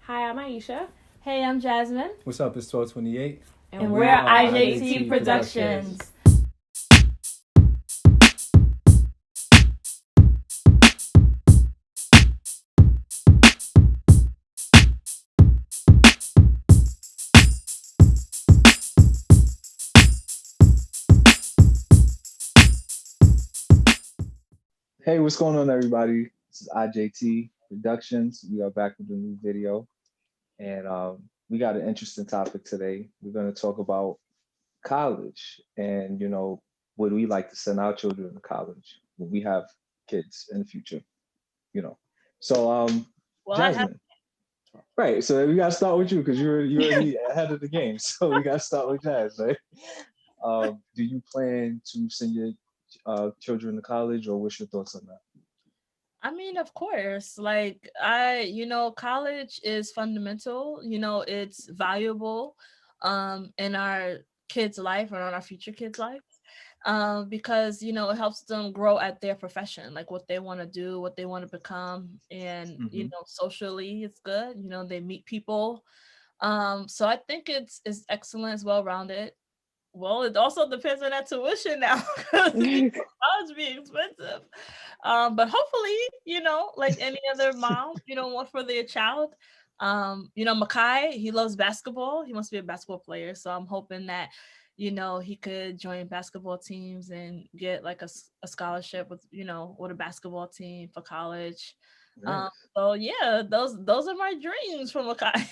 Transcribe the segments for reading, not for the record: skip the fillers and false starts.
Hi, I'm Aisha. Hey, I'm Jasmine. What's up? It's 1228. And we're IJT Productions. Hey, what's going on, everybody? This is IJT Productions. We are back with a new video, and we got an interesting topic today. We're going to talk about college and, would we like to send our children to college when we have kids in the future, you know. So, Well, I have. Jasmine, right? So we got to start with you because you're already ahead of the game. So we got to start with Jazz, right? Do you plan to send your children to college, or what's your thoughts on that? I mean, of course. College is fundamental. It's valuable, in our kids' life or in our future kids' life. Because it helps them grow at their profession, like what they want to do, what they want to become, and Hmm. socially, it's good. They meet people. So I think it's excellent, it's well rounded. Well, it also depends on that tuition now because college be expensive. But hopefully, like any other mom, want for their child. Makai, he loves basketball. He wants to be a basketball player. So I'm hoping that, he could join basketball teams and get like a scholarship with a basketball team for college. Nice. So yeah, those are my dreams for Makai.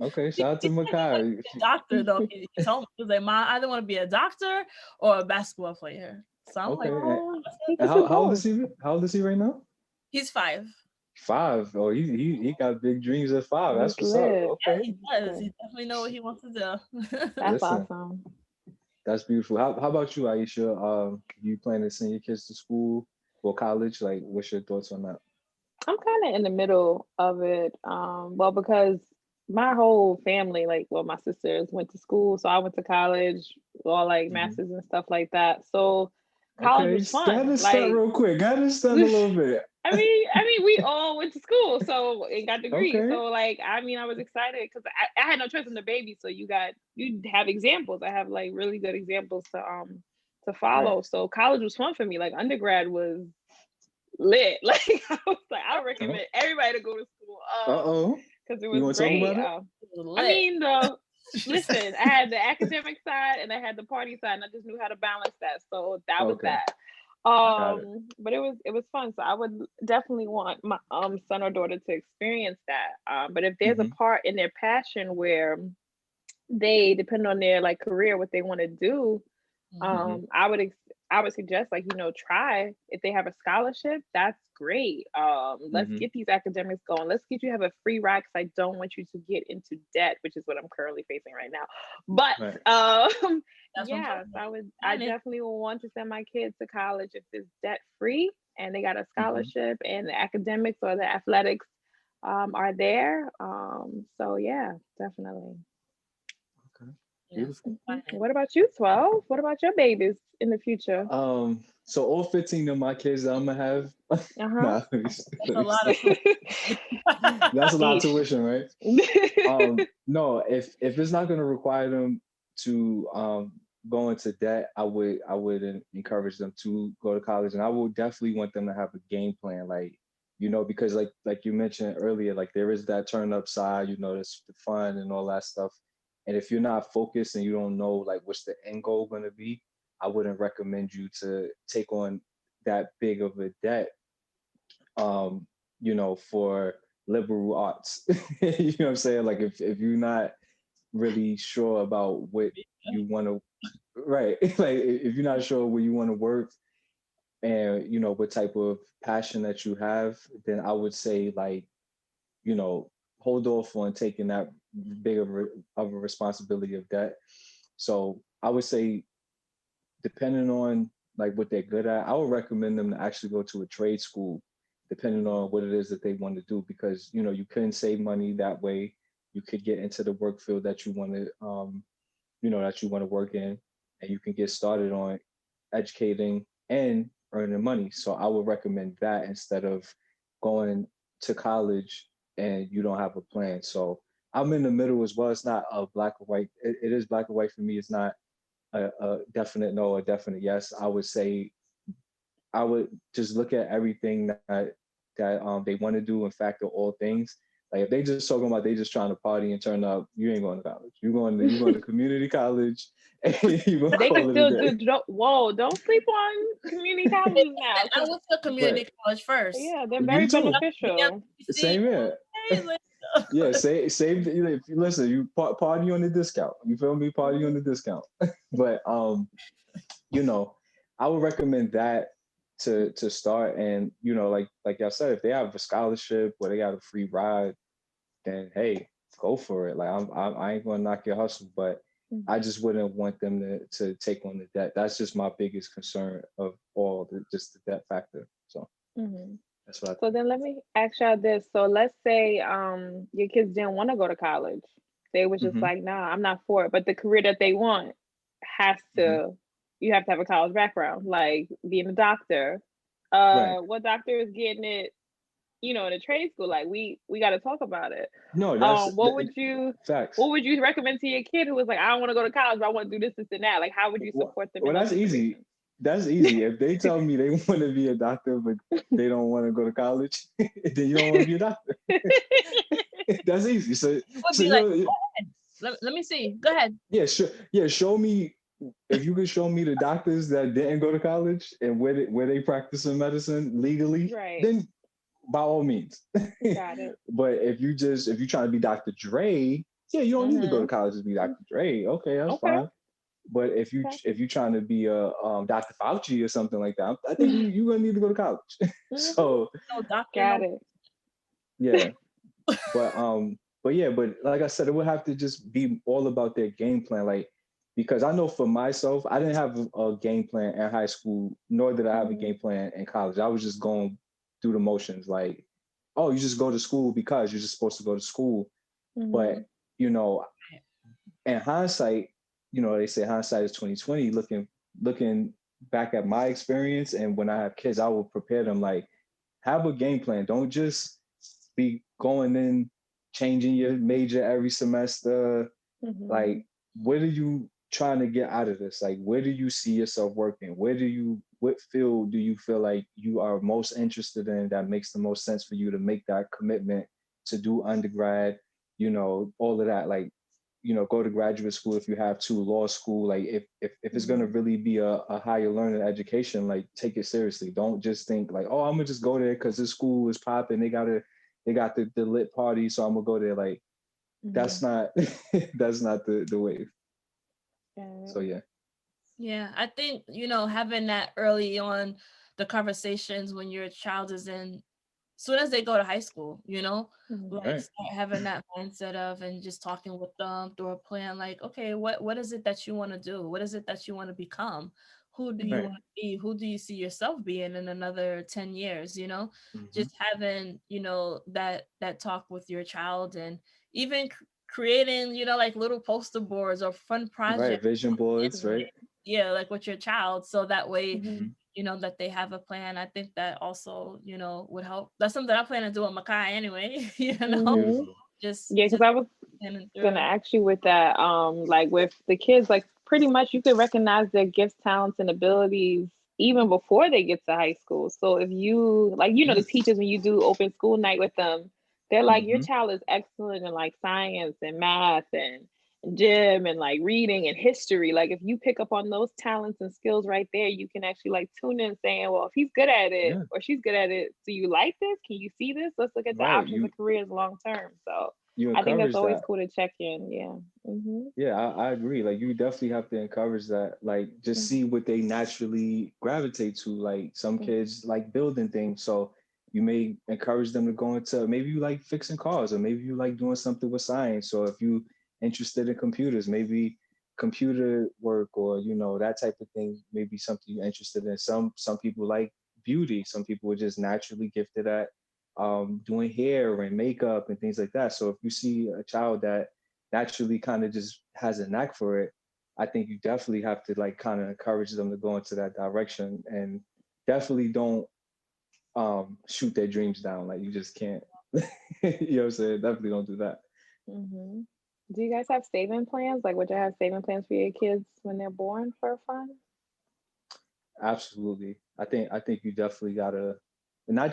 Okay, He shout out to said he wants Makai. to be a doctor though. He told me, he was like, "Mom, I either want to be a doctor or a basketball player." So I'm Okay, like, Oh, he and could do how old both. is he? How old is he right now? he's 5. 5. Oh, he got big dreams at 5. He's That's what's up. lit. Yeah, Okay, he That's does. good. He definitely know what he wants to do. That's listen, awesome. that's beautiful. How about you, Aisha? You plan to send your kids to school or college? Like, what's your thoughts on that? I'm kind of in the middle of it. Well, because my whole family, like, well, my sisters went to school, so I went to college, all like Hmm. masters and stuff like that. So college Okay, was go ahead fun. and stunt Like, real quick. Go ahead and stunt a little bit. we all went to school, so and got degrees. Okay. So like, I was excited because I had no choice in the baby. So you have examples. I have like really good examples to Right. follow. So college was fun for me. Like undergrad was lit. Like I was like, I Uh recommend everybody to go to school. oh. Because it You was want to talk great. about it? I Lit. mean the listen, I had the academic side and I had the party side, and I just knew how to balance that. So that was Okay, that. got it. But it was fun. So I would definitely want my son or daughter to experience that. But if there's a Hmm. part in their passion where they depend on their like career, what they want to do, Mhm. Hmm. I would suggest like try if they have a scholarship, that's great. Let's Hmm. get these academics going. Let's get you have a free ride because I don't want you to get into debt, which is what I'm currently facing right now. But Right. That's what I'm yeah, talking so about. I Money. definitely will want to send my kids to college if it's debt free and they got a Hmm. scholarship and the academics or the athletics are there. So yeah, definitely. Okay. Yeah, Beautiful. finance. What about you, 12? What about your babies in the future? So all 15 of my kids that I'm gonna have, Uh-huh. nah, let A me lot of stop. That's a lot of Sheesh. tuition, right? No, if it's not gonna require them to go into debt, I would encourage them to go to college, and I would definitely want them to have a game plan, like because like you mentioned earlier, like there is that turn up side, there's the fun and all that stuff, and if you're not focused and you don't know like what's the end goal gonna be, I wouldn't recommend you to take on that big of a debt, for liberal arts. You know what I'm saying? Like if you're not really sure about what you want to, right? Like if you're not sure where you want to work and what type of passion that you have, then I would say like, you know, hold off on taking that big of a responsibility of that. So I would say depending on like what they're good at, I would recommend them to actually go to a trade school, depending on what it is that they want to do, because you can save money that way. You could get into the work field that you want to, that you want to work in, and you can get started on educating and earning money. So I would recommend that instead of going to college and you don't have a plan. So I'm in the middle as well. It's not a black or white. It is black or white for me. It's not a definite no or definite yes. I would say I would just look at everything that they want to do and factor all things. Like if they just talking about they just trying to party and turn up, you ain't going to college. You going to community college and you gonna They could call it a still day. whoa, don't sleep on community colleges now, I because went to Right. community college first. yeah, they're Me very too. beneficial. See, Same here. hey, like, Yeah, save if you listen, you party on the discount. You feel me? Party on the discount. But you know, I would recommend that to start. And like y'all said, if they have a scholarship or they got a free ride, then hey, go for it. Like I ain't gonna knock your hustle, but I Mhm. just wouldn't want them to take on the debt. That's just my biggest concern of all, just the debt factor. So Mhm. that's what I So think. then let me ask y'all this. So let's say your kids didn't want to go to college. They was just Hmm. like, nah, I'm not for it. But the career that they want has Hmm. to you have to have a college background, like being a doctor. Right. What doctor is getting it, in a trade school? Like we gotta talk about it. No, that's What would you facts. what would you recommend to your kid who was like, I don't want to go to college, but I want to do this, this, and that? Like, how would you Well, support them in well, those that's easy. situations? That's easy. If they tell me they want to be a doctor, but they don't want to go to college, then you don't want to be a doctor. That's easy. So, would so be like, you go ahead. Let me see. Go ahead. yeah, sure, yeah. Show me if you could show me the doctors that didn't go to college and where they practicing medicine legally, Right. then by all means. Got it. But if you trying to be Dr. Dre, yeah, you don't need to go to Mm-hmm. college to be Dr. Dre. Okay, that's Okay. fine. But Okay. if you trying to be a Dr. Fauci or something like that, I think you gonna need to go to college. Mm-hmm. So No doctor, Got no. it. yeah, but yeah, but like I said, it would have to just be all about their game plan. Like because I know for myself, I didn't have a game plan in high school, nor did I have a Mm-hmm. game plan in college. I was just going through the motions. Like, oh, you just go to school because you're just supposed to go to school. But Mm-hmm. you know, in hindsight, they say hindsight is 2020. Looking back at my experience, and when I have kids, I will prepare them like have a game plan. Don't just be going in, changing your major every semester. Mm-hmm. Like, what are you trying to get out of this? Like, where do you see yourself working? What field do you feel like you are most interested in that makes the most sense for you to make that commitment to do undergrad, all of that. Like, go to graduate school if you have to, law school. Like, if it's gonna Mm-hmm. really be a higher learning education, like take it seriously. Don't just think like, oh, I'm gonna just go there because this school is popping. They got the lit party, so I'm gonna go there. Like, Mm-hmm. that's not that's not the way. Got So yeah. Yeah, I think, having that early on the conversations when your child is in, soon as they go to high school, it. like Right. start having that mindset of and just talking with them through a plan, like, okay, what is it that you want to do? What is it that you want to become? Who do you Right. want to be? Who do you see yourself being in another 10 years? Hmm. Just having, that talk with your child, and even creating, like little poster boards or fun Right. projects. Vision boards. Right. Yeah, like with your child, so that way, Mm-hmm. Hmm. that they have a plan. I think that also, would help. That's something I plan to do with Makai anyway. Mm-hmm. Beautiful. Yeah, because Just I was planning gonna through. ask you with that, like with the kids, like pretty much you could recognize their gifts, talents, and abilities even before they get to high school. So if you like, the Yeah. teachers when you do open school night with them, they're like, your Hmm. child is excellent in like science and math and gym and like reading and history. Like if you pick up on those talents and skills right there, you can actually like tune in saying, well, if he's good at it Yeah. or she's good at it, do you like this? Can you see this? Let's look at the Right. options of careers long term. So You I think that's encourage always that. cool to check in. Yeah. Mm-hmm. Yeah, I agree. Like you definitely have to encourage that. Like just see what they naturally gravitate to. Like some Mm-hmm. kids like building things, so you may encourage them to go into maybe you like fixing cars, or maybe you like doing something with science, or if you interested in computers, maybe computer work, or that type of thing. Maybe something you're interested in. Some people like beauty. Some people are just naturally gifted at doing hair and makeup and things like that. So if you see a child that naturally kind of just has a knack for it, I think you definitely have to like kind of encourage them to go into that direction, and definitely don't shoot their dreams down. Like you just can't. You know what I'm saying? Definitely don't do that. Hmm. Do you guys have saving plans? Like, would you have saving plans for your kids when they're born for fun? Absolutely. I think you definitely gotta, and not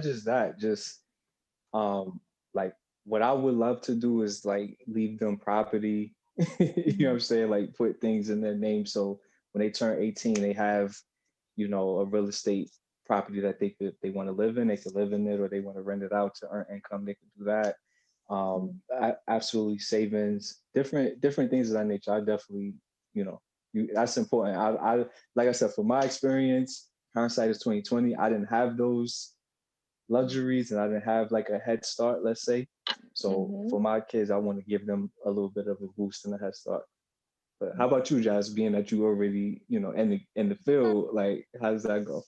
just that, just um like what I would love to do is like leave them property. You know what Hmm. I'm saying? Like put things in their name so when they turn 18, they have, a real estate property that they want to live in, they could live in it, or they want to rent it out to earn income, they could do that. Absolutely savings, different things of that nature. I definitely, you know, that's important. I like I said, from my experience, hindsight is 2020. I didn't have those luxuries and I didn't have like a head start, let's say. So Hmm. for my kids, I want to give them a little bit of a boost and a head start. But how about you, Jazz? Being that you already, in the field, like how does that go?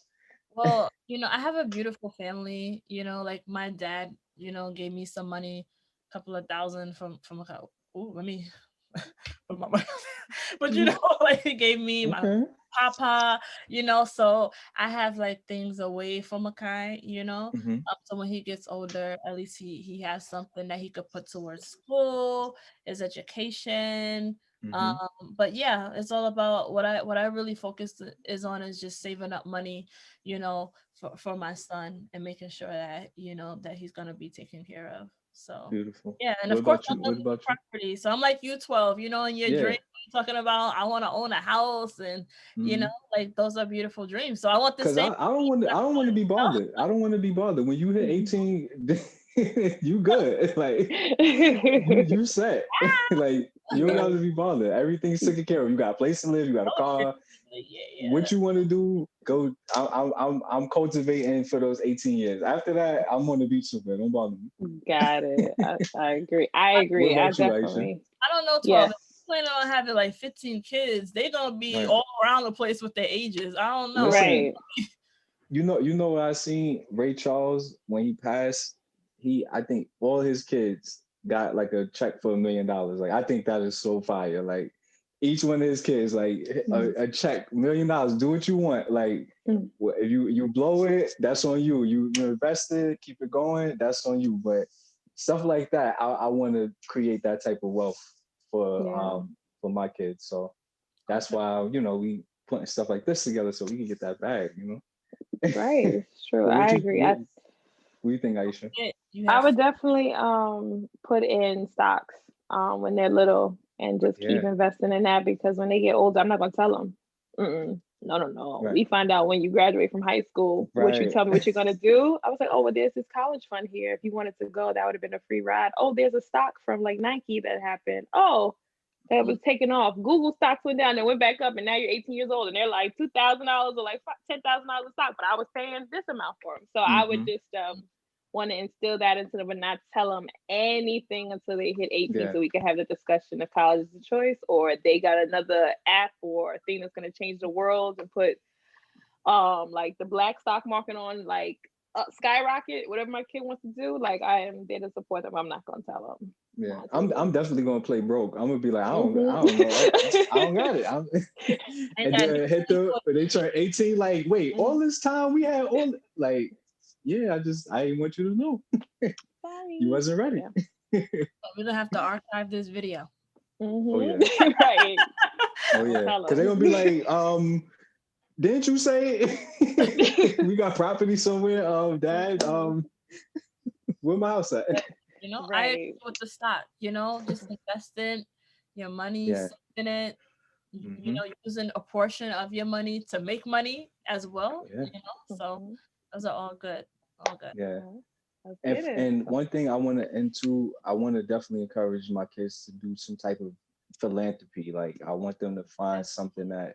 Well, I have a beautiful family. Like my dad, gave me some money, a couple of thousand from a let me put my money. But like he gave me my Okay. papa, so I have like things away from Makai, Hmm. so when he gets older, at least he has something that he could put towards school, his education. Hmm. But yeah, it's all about what I really focus is on is just saving up money, for my son and making sure that that he's gonna be taken care of. So Beautiful. yeah, and What of course about I'm you? gonna What leave about you? property. So I'm like you 12, in your Yeah. dream talking about I want to own a house and Hmm. like those are beautiful dreams. So I want the Cause same. I don't want to be bothered. I don't want to be bothered. When you hit 18, you good. Like you set. Like you don't have Right. to be bothered. Everything's taken care of. You got a place to live. You got a car. Yeah. What you want to do, go. I'm cultivating for those 18 years. After that, I'm on the beach somewhere. Don't bother me. Got it. I agree. I What agree. I about you, Aisha? definitely, I don't know 12. yes. If you're planning on having like 15 kids, they're gonna be Right. all around the place with their ages. I don't know. Listen, Right. you know what I seen Ray Charles when he passed. I think all his kids got like a check for $1 million. Like I think that is so fire. Like each one of his kids, like Mm, a check, $1 million. Do what you want. Like mm, if you blow it, that's on you. You invest it, keep it going, that's on you. But stuff like that, I want to create that type of wealth for yeah. um for my kids. So that's Okay. why we putting stuff like this together so we can get that bag. Right. It's true. So I agree. what do you think, Aisha? You I have would definitely put in stocks when they're little and just keep Yeah, investing in that because when they get older, I'm not gonna tell them. Mm-mm. No, no, no. right, We find out when you graduate from high school what you right. tell me what you're gonna do. I was like, oh, well, there's this college fund here. If you wanted to go, that would have been a free ride. Oh, there's a stock from like Nike that happened. Oh, that was taken off. Google stocks went down and went back up, and now you're 18 years old, and they're like $2,000 or like $10,000 a stock. But I was paying this amount for them, so I would Hmm. just want to instill that into them, but not tell them anything until they hit 18, Yeah, so we can have the discussion if college is a choice or they got another app or a thing that's going to change the world and put like the black stock market on like skyrocket. Whatever my kid wants to do, like I am there to support them. I'm not going to tell them yeah. not to I'm do. definitely gonna play broke. I'm gonna be like, I Hmm. don't know, I don't got it. and, And and then hit when they turn 18, like, wait, all this time we had like, yeah, I didn't want you to know. You Sorry. wasn't ready. Yeah. we're gonna have to archive this video. Oh Hmm. yeah, Right. oh Don't yeah, tell because they're gonna be them. like, didn't you say we got property somewhere? Dad, where my house at? But, I agree Right. with the stock. Just invest in your money, Yeah. saving it. Hmm. Using a portion of your money to make money as well. Yeah. So Hmm. those are all good. All good. Yeah. Yeah. Let's get If it. and one thing I want to into, I want to definitely encourage my kids to do some type of philanthropy. Like I want them to find something that,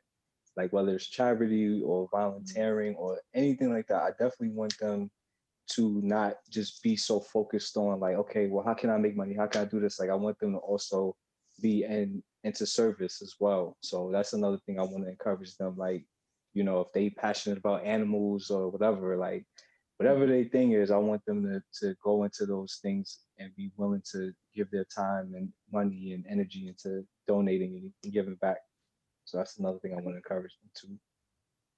like whether it's charity or volunteering or anything like that. I definitely want them to not just be so focused on like, okay, well, how can I make money? How can I do this? Like I want them to also be into service as well. So that's another thing I want to encourage them. Like, if they passionate about animals or whatever, like whatever Mhm. their thing is, I want them to go into those things and be willing to give their time and money and energy into donating and giving back. So that's another thing I want to encourage them to.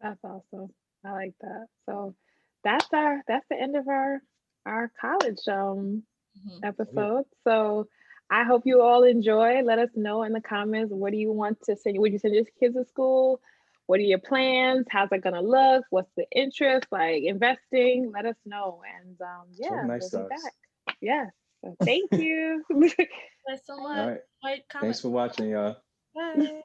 That's awesome. I like that. So that's the end of our our college Mhm. episode. So I hope you all enjoy. Let us know in the comments, what do you want to send? Would you send your kids to school? What are your plans? How's it gonna look? What's the interest? Like investing? Let us know. And So yeah, nice we'll be stars. back. Yes. So thank you. Thanks so All much. right. Like, Thanks comment. for watching, y'all. Bye.